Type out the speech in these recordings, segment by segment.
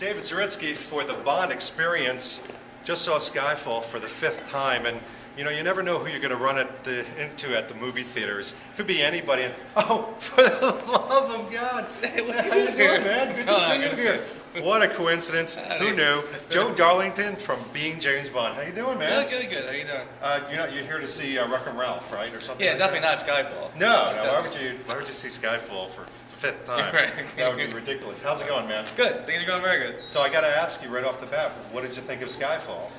David Zaritsky for the Bond Experience. Just saw Skyfall for the 5th time, and you know, you never know who you're going to run into at the movie theaters. Could be anybody. And, oh, for the love of God! How you doing, man? Good to see you here. What a coincidence! Who knew? Joe Darlington from Being James Bond. How you doing, man? Good. How you doing? You're here to see Wreck-It Ralph, right, or something? Yeah, like definitely that? not Skyfall. No. Why would you see Skyfall for the 5th time? Right. That would be ridiculous. How's it going, man? Good. Things are going very good. So I got to ask you right off the bat, what did you think of Skyfall?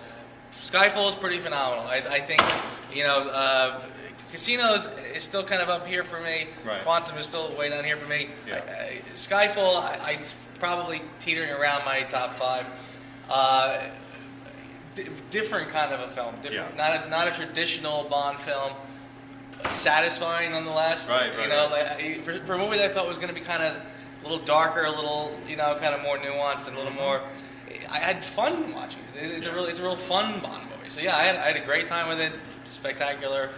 Skyfall is pretty phenomenal. I think, Casino is still kind of up here for me. Right. Quantum is still way down here for me. Yeah. Skyfall, it's probably teetering around my top 5. Different kind of a film. Different, Yeah. not a traditional Bond film. Satisfying nonetheless. Right. For a movie that I thought was going to be kind of a little darker, a little, kind of more nuanced and a little more. I had fun watching it. It's a real fun Bond movie. So yeah, I had a great time with it. Spectacular.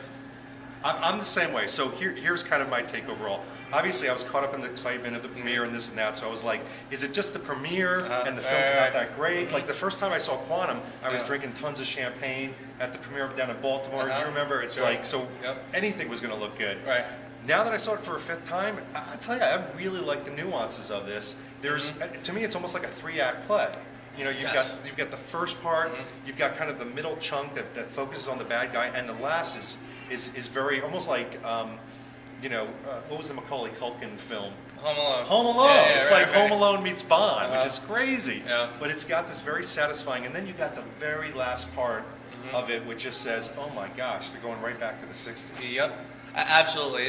I'm the same way. So here's kind of my take overall. Obviously, I was caught up in the excitement of the premiere and this and that. So I was like, is it just the premiere and the film's not that great? Like the first time I saw Quantum, I was drinking tons of champagne at the premiere down in Baltimore. You remember? It's like, so anything was going to look good. Right. Now that I saw it for a 5th time, I tell you, I really like the nuances of this. There's, to me, it's almost like a 3-act play. You know, you've got the first part, you've got kind of the middle chunk that focuses on the bad guy, and the last is very almost like what was the Macaulay Culkin film? Home Alone. Home Alone. Yeah, it's like Home Alone meets Bond, which is crazy. Yeah. But it's got this very satisfying, and then you got the very last part of it, which just says, "Oh my gosh, they're going right back to the '60s." Yep. Absolutely.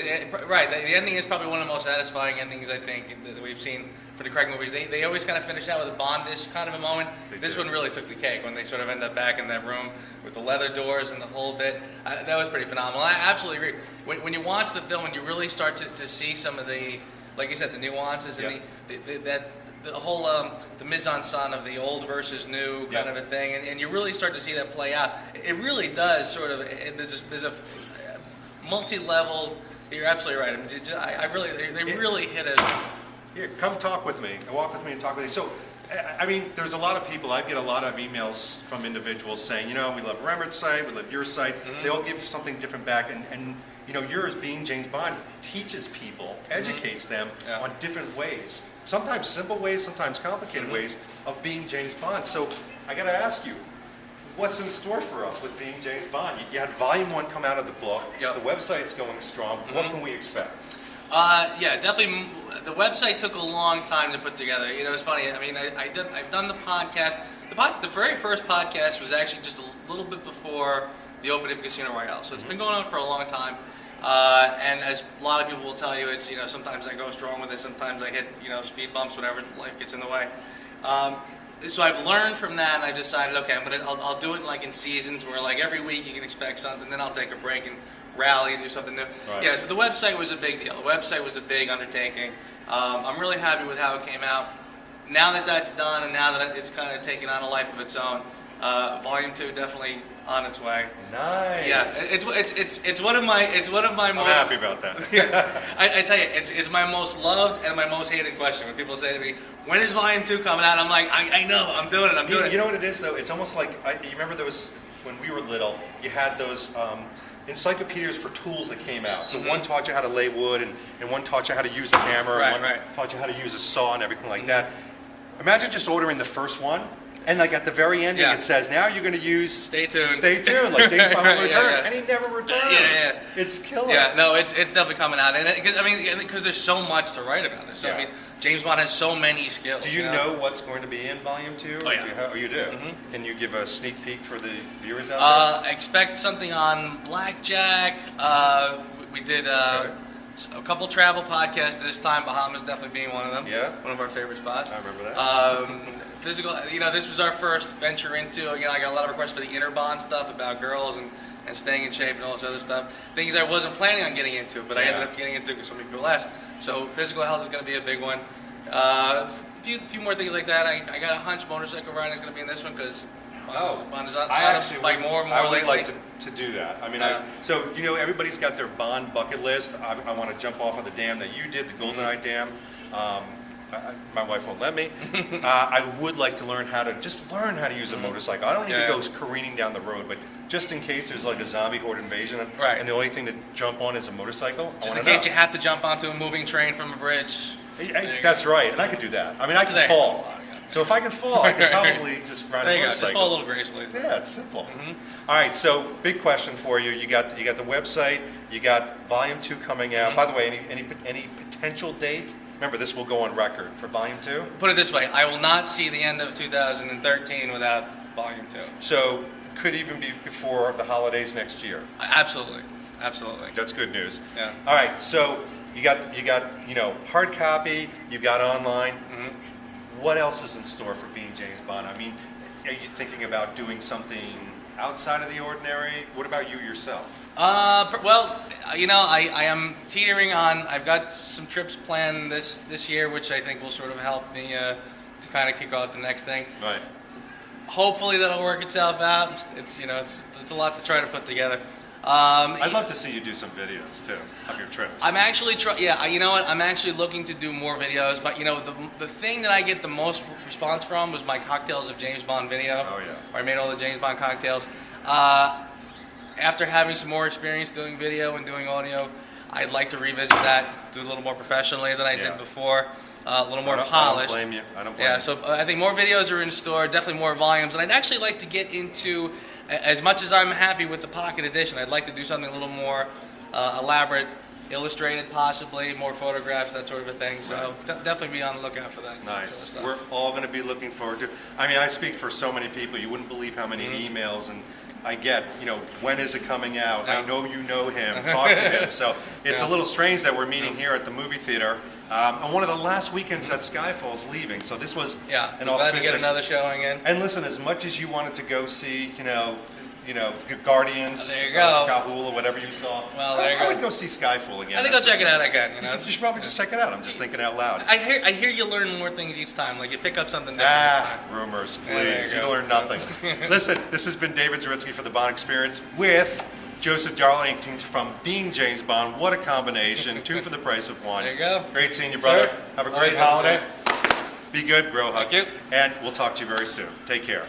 Right. The ending is probably one of the most satisfying endings I think that we've seen for the Craig movies. They always kind of finish out with a Bondish kind of a moment. This one really took the cake when they sort of end up back in that room with the leather doors and the whole bit. That was pretty phenomenal. I absolutely agree. When you watch the film and you really start to see some of the, like you said, the nuances and the whole the mise-en-scène of the old versus new kind of a thing, and you really start to see that play out. It really does sort of. There's a multi-leveled. You're absolutely right. I really, they really hit it. Here, come talk with me. Walk with me and talk with me. So, I mean, there's a lot of people. I get a lot of emails from individuals saying, we love Remmert's site, we love your site. They all give something different back, and yours, Being James Bond, teaches people, educates them on different ways. Sometimes simple ways, sometimes complicated ways of being James Bond. So, I got to ask you. What's in store for us with Being James Bond? You had Volume 1 come out of the book. Yep. The website's going strong. What can we expect? Definitely. The website took a long time to put together. It's funny. I mean, I've done the podcast. The very first podcast was actually just a little bit before the opening of Casino Royale. So it's been going on for a long time. And as a lot of people will tell you, it's sometimes I go strong with it. Sometimes I hit speed bumps, whatever life gets in the way. So I've learned from that, and I decided, okay, I'll do it like in seasons where like every week you can expect something, then I'll take a break and rally and do something new. Right. Yeah, so the website was a big deal. The website was a big undertaking. I'm really happy with how it came out. Now that that's done, and now that it's kind of taken on a life of its own, Volume 2 definitely on its way. Nice. Yeah, it's one of my most. I'm happy about that. I tell you, it's my most loved and my most hated question when people say to me, "When is Volume 2 coming out?" I'm like, I know, I'm doing it. You know what it is though? It's almost like you remember those when we were little. You had those encyclopedias for tools that came out. So one taught you how to lay wood, and one taught you how to use a hammer, and one taught you how to use a saw and everything like that. Imagine just ordering the first one. And like at the very ending, it says, now you're going to use... Stay tuned. Stay tuned, like James Bond will return. And he never returned. Yeah. It's killer. Yeah, no, it's definitely coming out. And because there's so much to write about this. I mean, James Bond has so many skills. Do you know what's going to be in Volume 2? Oh, yeah. You do? Can you give a sneak peek for the viewers out there? Expect something on Blackjack. We did... a couple travel podcasts this time, Bahamas definitely being one of them. Yeah. One of our favorite spots. I remember that. Physical, this was our first venture into, I got a lot of requests for the inner Bond stuff about girls and staying in shape and all this other stuff. Things I wasn't planning on getting into, but I ended up getting into because so many people asked. So physical health is going to be a big one. A few more things like that. I got a hunch motorcycle riding is going to be in this one because Bond is on bike more and more I would lately. like to do that. I mean, so everybody's got their Bond bucket list. I want to jump off of the dam that you did, the GoldenEye Dam. my wife won't let me. I would like to learn how to learn how to use a motorcycle. I don't need to go careening down the road, but just in case there's like a zombie horde invasion, and the only thing to jump on is a motorcycle. Just in case you have to jump onto a moving train from a bridge. That's right, and I could do that. I mean, I can fall. So if I can fall, I can probably just ride a motorcycle. Just fall a little gracefully. Yeah, it's simple. All right, so big question for you. You got the website. You got Volume 2 coming out. By the way, any potential date? Remember, this will go on record for Volume 2. Put it this way: I will not see the end of 2013 without Volume 2. So could even be before the holidays next year. Absolutely, absolutely. That's good news. Yeah. All right, so you got hard copy. You've got online. What else is in store for Being James Bond? I mean, are you thinking about doing something outside of the ordinary? What about you yourself? Well, I am teetering on. I've got some trips planned this year, which I think will sort of help me to kind of kick off the next thing. Right. Hopefully that'll work itself out. It's a lot to try to put together. I'd love to see you do some videos too of your trips. I'm actually I'm actually looking to do more videos, but the thing that I get the most response from was my Cocktails of James Bond video. Oh yeah. Where I made all the James Bond cocktails. After having some more experience doing video and doing audio, I'd like to revisit that, do a little more professionally than I did before, a little more polished. I don't blame you. I don't blame you. So I think more videos are in store, definitely more volumes, and I'd actually like to get into, as much as I'm happy with the Pocket Edition, I'd like to do something a little more elaborate, illustrated possibly, more photographs, that sort of a thing. So definitely be on the lookout for that. Nice. Sort of We're all going to be looking forward to. I mean, I speak for so many people. You wouldn't believe how many emails and I get, when is it coming out? I know you know him. Talk to him. So it's a little strange that we're meeting here at the movie theater on one of the last weekends that Skyfall's leaving. So this was an glad to get auspicious. another showing in. And listen, as much as you wanted to go see, Guardians, there you go. Kabul, or whatever you saw. Well, there you I would go see Skyfall again. I think I'll check it out again. You should probably just check it out. I'm just thinking out loud. I hear you learn more things each time. Like you pick up something different. Rumors, please. You learn nothing. Listen, this has been David Zaritsky for the Bond Experience with Joseph Darlington from Being James Bond. What a combination. 2 for the price of 1. There you go. Great seeing you, brother. Have a great holiday. Be good, bro. Thank you. And we'll talk to you very soon. Take care.